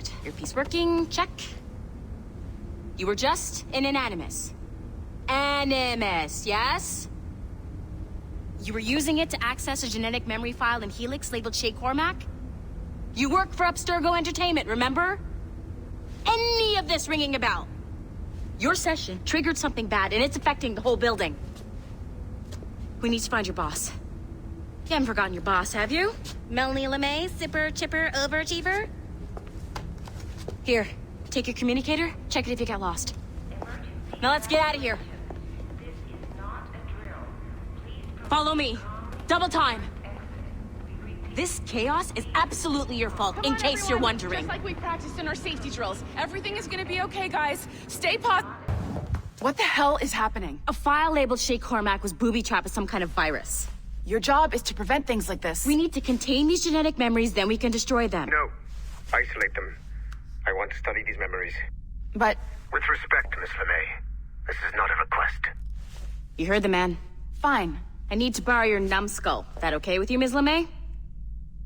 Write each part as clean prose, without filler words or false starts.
it. Earpiece working, check. You were just in an Animus. Animus, yes? You were using it to access a genetic memory file in Helix labeled Shay Cormac? You work for Abstergo Entertainment, remember? Any of this ringing a bell? Your session triggered something bad, and it's affecting the whole building. We need to find your boss. You haven't forgotten your boss, have you? Melanie LeMay, sipper, chipper, overachiever? Here, take your communicator, check it if you got lost. Now let's get out of here. Follow me. Double time. This chaos is absolutely your fault, in case you're wondering. Just like we practiced in our safety drills. Everything is gonna be okay, guys. Stay positive. What the hell is happening? A file labeled Shay Cormac was booby-trapped with some kind of virus. Your job is to prevent things like this. We need to contain these genetic memories, then we can destroy them. No. Isolate them. I want to study these memories. But... With respect, Miss LeMay, this is not a request. You heard the man. Fine. I need to borrow your numbskull. That okay with you, Ms. LeMay?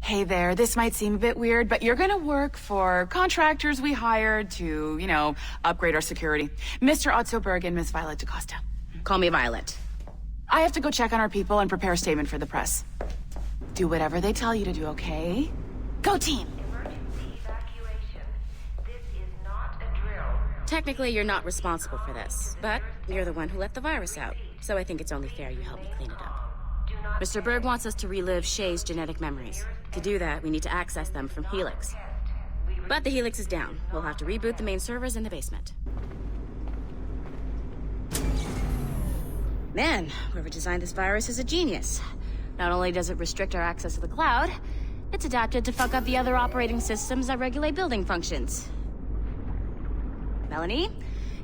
Hey there, this might seem a bit weird, but you're gonna work for contractors we hired to, you know, upgrade our security. Mr. Otto Berg and Miss Violet DaCosta. Call me Violet. I have to go check on our people and prepare a statement for the press. Do whatever they tell you to do, okay? Go team! Emergency evacuation. This is not a drill. Technically, you're not responsible for this, but you're the one who let the virus out. So I think it's only fair you help me clean it up. Mr. Berg wants us to relive Shay's genetic memories. To do that, we need to access them from Helix. But the Helix is down. We'll have to reboot the main servers in the basement. Man, whoever designed this virus is a genius. Not only does it restrict our access to the cloud, it's adapted to fuck up the other operating systems that regulate building functions. Melanie?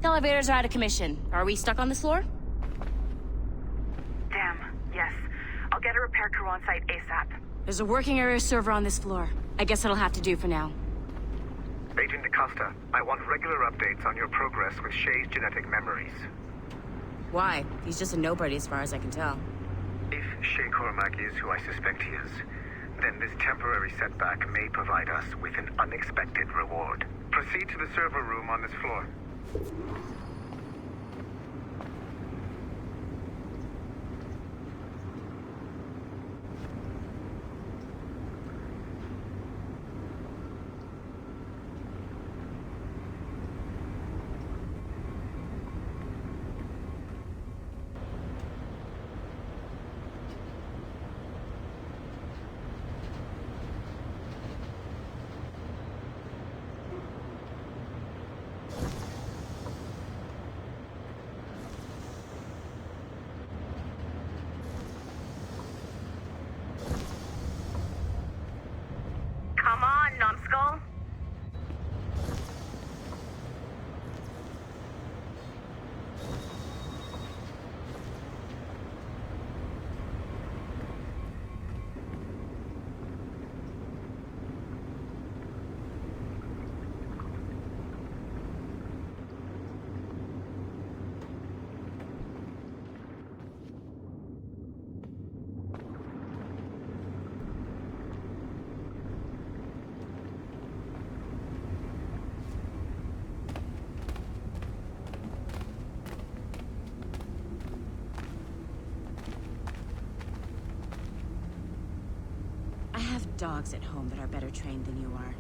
The elevators are out of commission. Are we stuck on this floor? Damn, yes. I'll get a repair crew on site ASAP. There's a working area server on this floor. I guess it'll have to do for now. Agent DaCosta, I want regular updates on your progress with Shay's genetic memories. Why? He's just a nobody as far as I can tell. If Shay Cormac is who I suspect he is, then this temporary setback may provide us with an unexpected reward. Proceed to the server room on this floor. Come on, numbskull. I have dogs at home that are better trained than you are.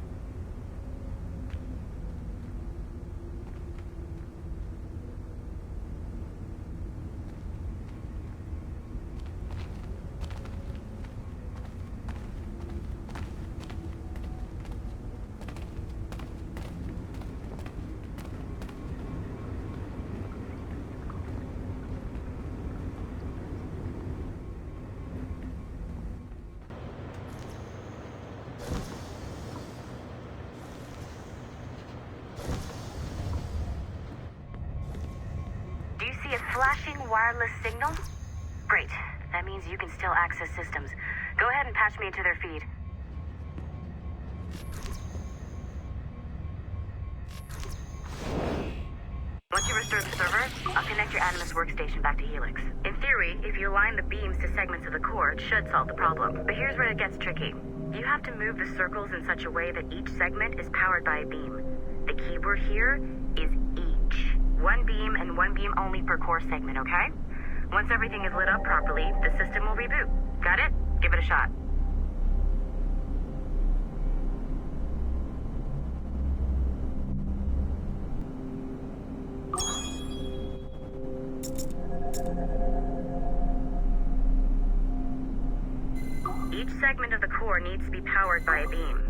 Do you see a flashing wireless signal? Great. That means you can still access systems. Go ahead and patch me into their feed. Once you restore the server, I'll connect your Animus workstation back to Helix. In theory, if you align the beams to segments of the core, it should solve the problem. But here's where it gets tricky. You have to move the circles in such a way that each segment is powered by a beam. The keyword here is each. One beam and one beam only per core segment, okay? Once everything is lit up properly, the system will reboot. Got it? Give it a shot. Each segment of the core needs to be powered by a beam.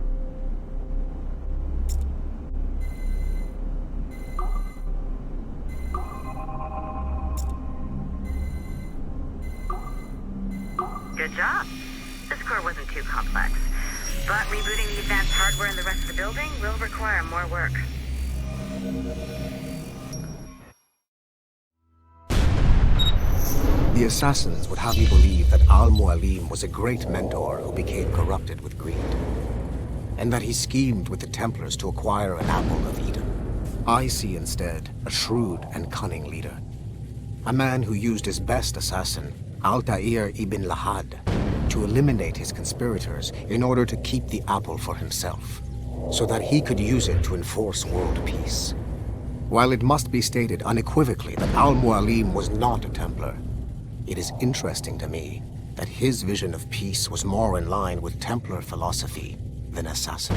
Good job. This core wasn't too complex, but rebooting the advanced hardware in the rest of the building will require more work. The assassins would have you believe that Al-Mualim was a great mentor who became corrupted with greed, and that he schemed with the Templars to acquire an apple of Eden. I see instead a shrewd and cunning leader, a man who used his best assassin, Altair ibn Lahad, to eliminate his conspirators in order to keep the apple for himself, so that he could use it to enforce world peace. While it must be stated unequivocally that Al-Mualim was not a Templar, it is interesting to me that his vision of peace was more in line with Templar philosophy than assassin.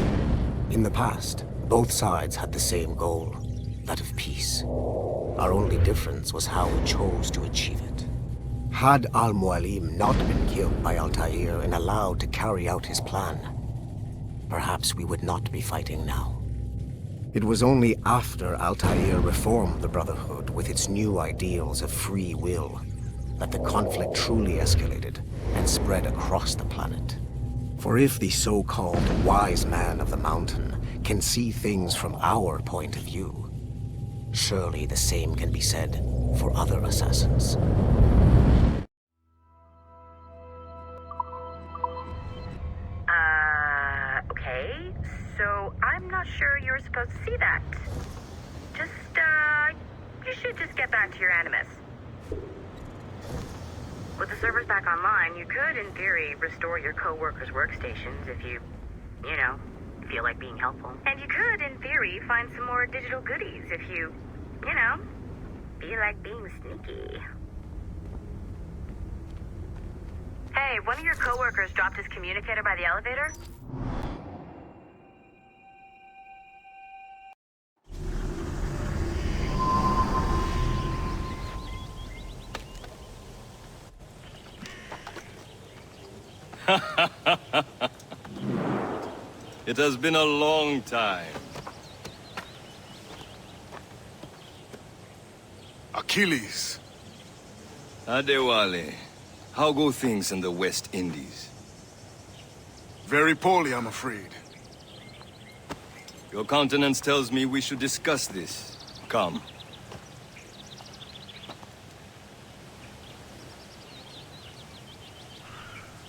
In the past, both sides had the same goal, that of peace. Our only difference was how we chose to achieve it. Had Al-Mualim not been killed by Altair and allowed to carry out his plan, perhaps we would not be fighting now. It was only after Altair reformed the Brotherhood with its new ideals of free will that the conflict truly escalated and spread across the planet. For if the so-called wise man of the mountain can see things from our point of view, surely the same can be said for other assassins. Okay, so I'm not sure you're supposed to see that. You should just get back to your Animus. With the servers back online, you could, in theory, restore your co-workers' workstations if you feel like being helpful. And you could, in theory, find some more digital goodies if you feel like being sneaky. Hey, one of your co-workers dropped his communicator by the elevator? It has been a long time. Achilles. Adewale, how go things in the West Indies? Very poorly, I'm afraid. Your countenance tells me we should discuss this. Come.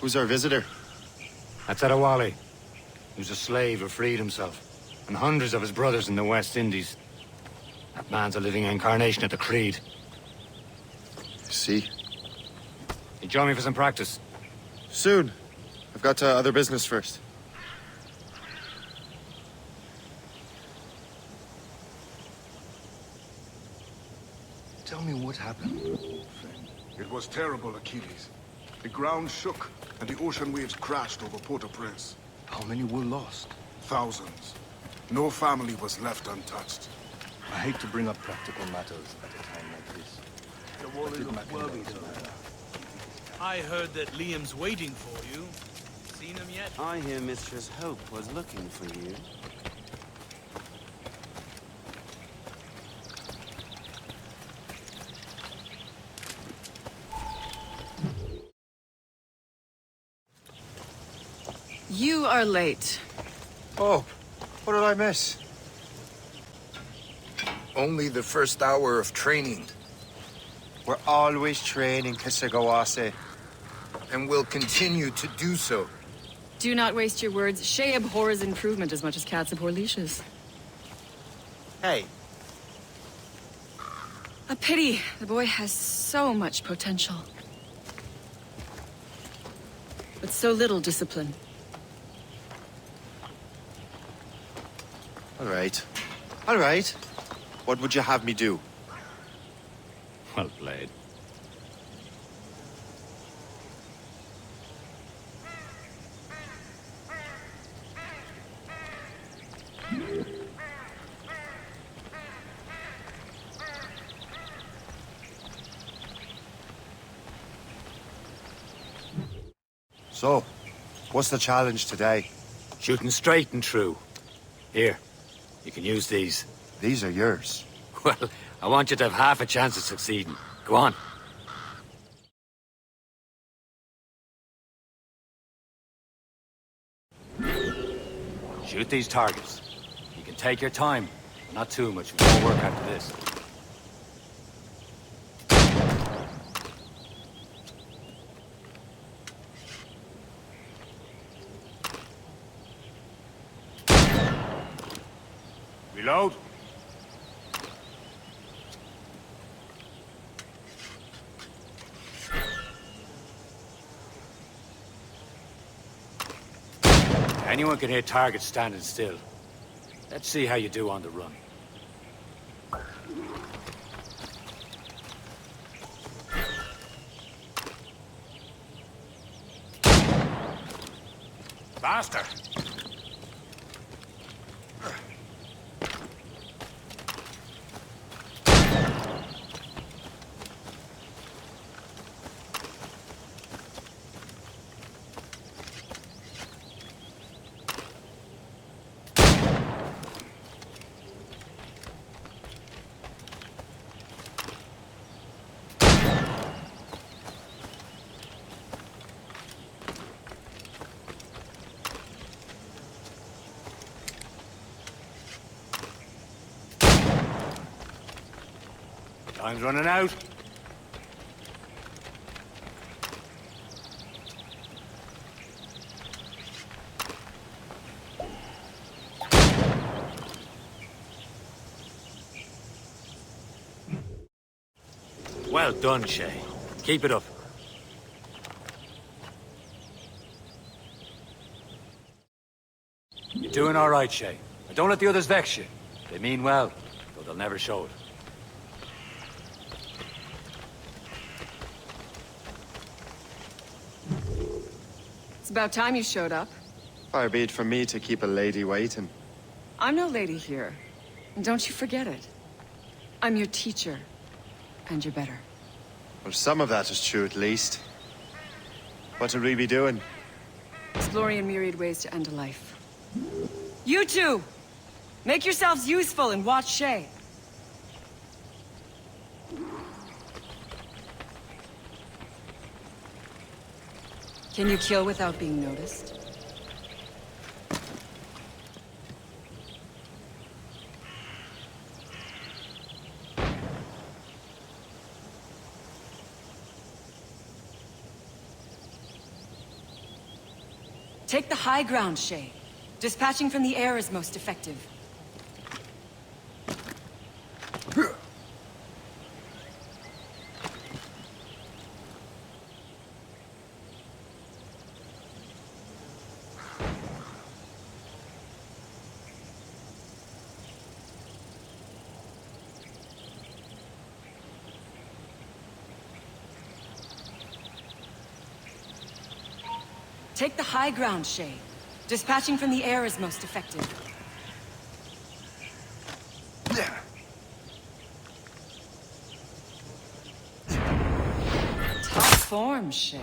Who's our visitor? That's Adewale. He was a slave who freed himself, and hundreds of his brothers in the West Indies. That man's a living incarnation of the Creed. See? He joined me for some practice. Soon. I've got other business first. Tell me what happened. It was terrible, Achilles. The ground shook, and the ocean waves crashed over Port-au-Prince. How many were lost? Thousands. No family was left untouched. I hate to bring up practical matters at a time like this. I heard that Liam's waiting for you. Seen him yet? I hear Mistress Hope was looking for you. You are late. Oh, what did I miss? Only the first hour of training. We're always training, Kisagawase. And will continue to do so. Do not waste your words. Shay abhors improvement as much as cats abhor leashes. Hey. A pity. The boy has so much potential. But so little discipline. All right. All right. What would you have me do? Well played. So, what's the challenge today? Shooting straight and true. Here, you can use these. These are yours. Well, I want you to have half a chance of succeeding. Go on. Shoot these targets. You can take your time. Not too much. We've more work after this. Reload. Anyone can hit targets standing still. Let's see how you do on the run. Faster! Time's running out. Well done, Shay. Keep it up. You're doing all right, Shay. And don't let the others vex you. They mean well, though they'll never show it. It's about time you showed up. Far be it from me to keep a lady waiting. I'm no lady here. And don't you forget it. I'm your teacher. And you're better. Well, some of that is true at least. What would we be doing? Exploring a myriad ways to end a life. You two! Make yourselves useful and watch Shay. Can you kill without being noticed? Take the high ground, Shay. Dispatching from the air is most effective. Take the high ground, Shay. Dispatching from the air is most effective. Top form, Shay.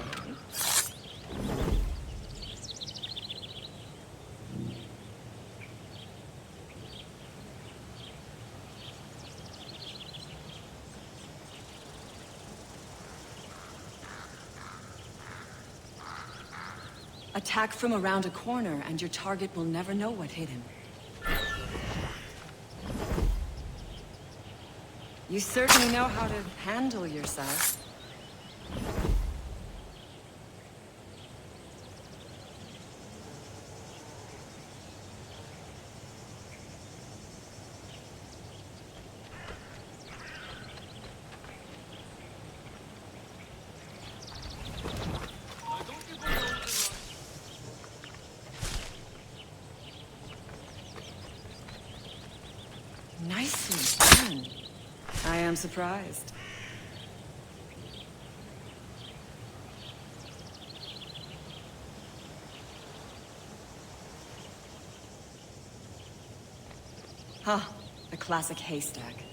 Attack from around a corner, and your target will never know what hit him. You certainly know how to handle yourself. Nicely done. I am surprised. Huh, a classic haystack.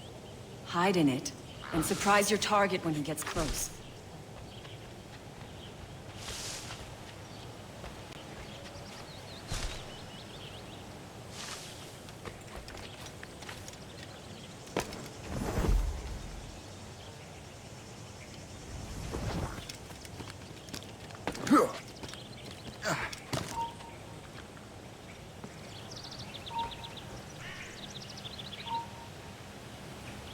Hide in it, and surprise your target when he gets close.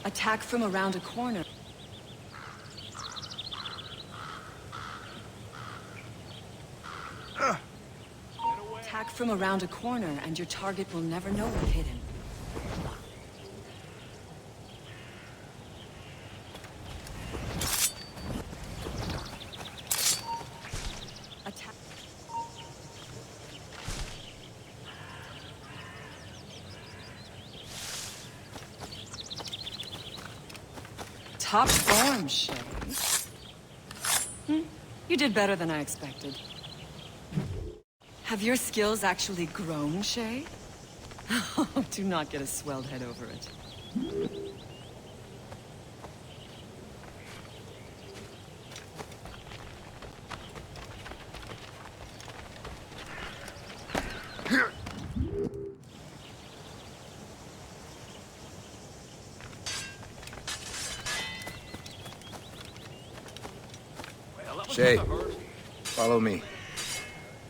Attack from around a corner. Attack from around a corner, and your target will never know you're hidden. Attack. Top form, Shay. You did better than I expected. Have your skills actually grown, Shay? Do not get a swelled head over it. Shay, follow me.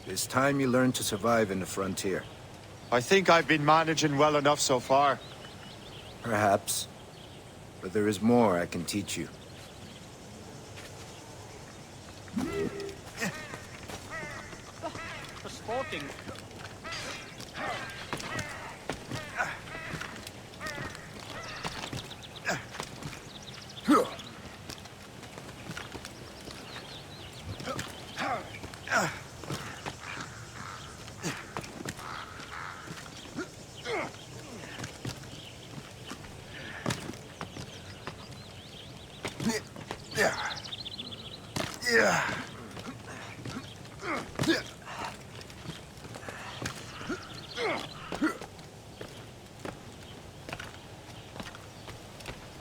It's time you learn to survive in the frontier. I think I've been managing well enough so far. Perhaps. But there is more I can teach you. Sporting.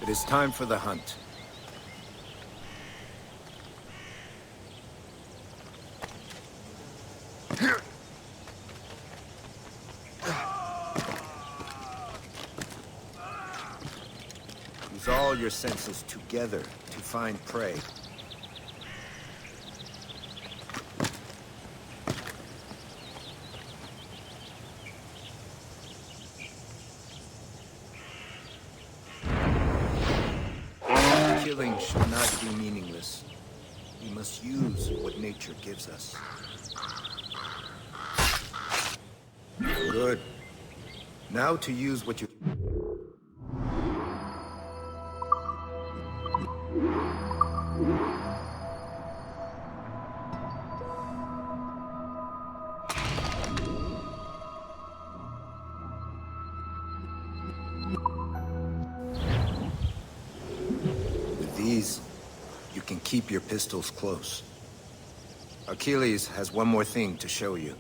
It is time for the hunt. Use all your senses together to find prey. Killing should not be meaningless. We must use what nature gives us. Good. Now to use what you... With these, you can keep your pistols close. Achilles has one more thing to show you.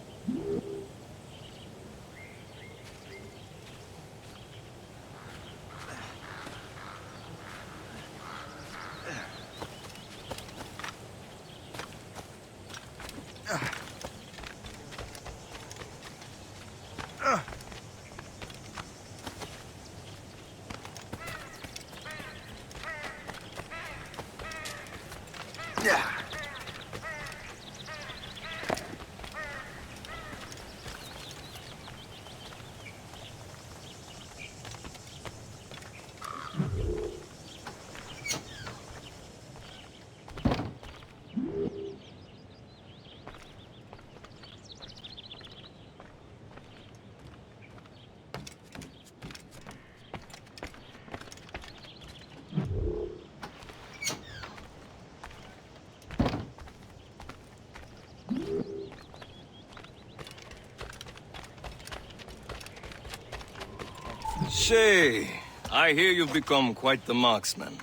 Shay, I hear you've become quite the marksman.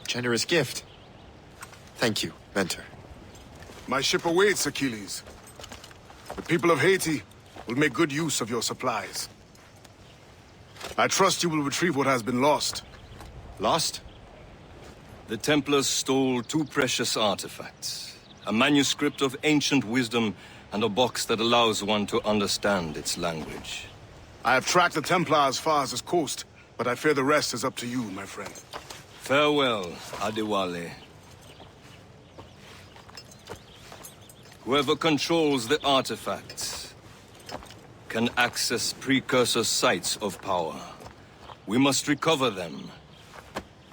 Generous gift. Thank you, Mentor. My ship awaits, Achilles. The people of Haiti will make good use of your supplies. I trust you will retrieve what has been lost. Lost? The Templars stole 2 precious artifacts. A manuscript of ancient wisdom and a box that allows one to understand its language. I have tracked the Templar as far as this coast, but I fear the rest is up to you, my friend. Farewell, Adewale. Whoever controls the artifacts can access precursor sites of power. We must recover them,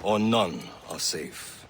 or none are safe.